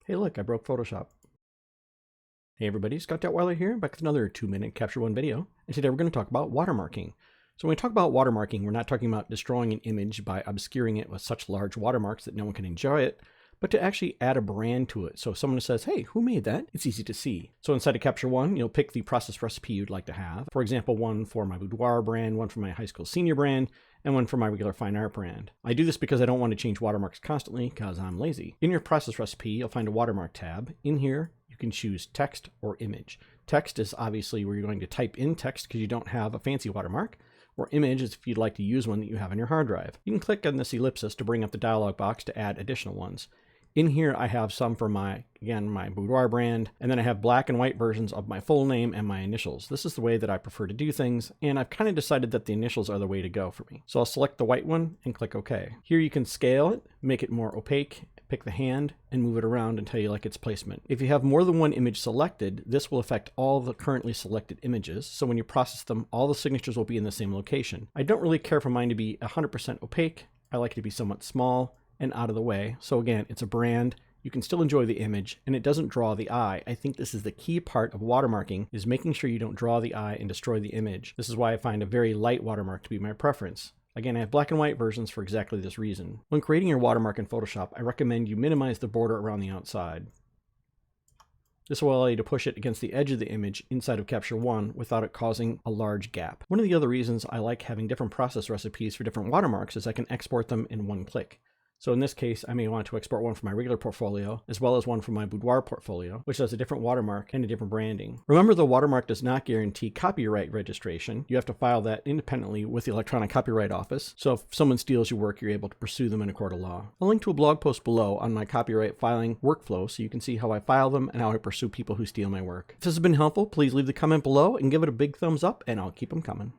Hey look, I broke Photoshop. Hey everybody, Scott Detweiler here, back with another 2-minute Capture One video, and today we're going to talk about watermarking. So when we talk about watermarking, we're not talking about destroying an image by obscuring it with such large watermarks that no one can enjoy it, but to actually add a brand to it. So if someone says, hey, who made that? It's easy to see. So inside of Capture One, you'll pick the process recipe you'd like to have. For example, one for my boudoir brand, one for my high school senior brand, and one for my regular fine art brand. I do this because I don't want to change watermarks constantly because I'm lazy. In your process recipe, you'll find a watermark tab. In here, you can choose text or image. Text is obviously where you're going to type in text because you don't have a fancy watermark, or image is if you'd like to use one that you have on your hard drive. You can click on this ellipsis to bring up the dialog box to add additional ones. In here, I have some for my boudoir brand, and then I have black and white versions of my full name and my initials. This is the way that I prefer to do things, and I've kind of decided that the initials are the way to go for me. So I'll select the white one and click OK. Here you can scale it, make it more opaque, pick the hand, and move it around until you like its placement. If you have more than one image selected, this will affect all the currently selected images, so when you process them, all the signatures will be in the same location. I don't really care for mine to be 100% opaque. I like it to be somewhat small and out of the way. So again, it's a brand. You can still enjoy the image and it doesn't draw the eye. I think this is the key part of watermarking, is making sure you don't draw the eye and destroy the image. This is why I find a very light watermark to be my preference. Again, I have black and white versions for exactly this reason. When creating your watermark in Photoshop, I recommend you minimize the border around the outside. This will allow you to push it against the edge of the image inside of Capture One without it causing a large gap. One of the other reasons I like having different process recipes for different watermarks is I can export them in one click. So in this case, I may want to export one from my regular portfolio, as well as one from my boudoir portfolio, which has a different watermark and a different branding. Remember, the watermark does not guarantee copyright registration. You have to file that independently with the Electronic Copyright Office. So if someone steals your work, you're able to pursue them in a court of law. I'll link to a blog post below on my copyright filing workflow so you can see how I file them and how I pursue people who steal my work. If this has been helpful, please leave the comment below and give it a big thumbs up, and I'll keep them coming.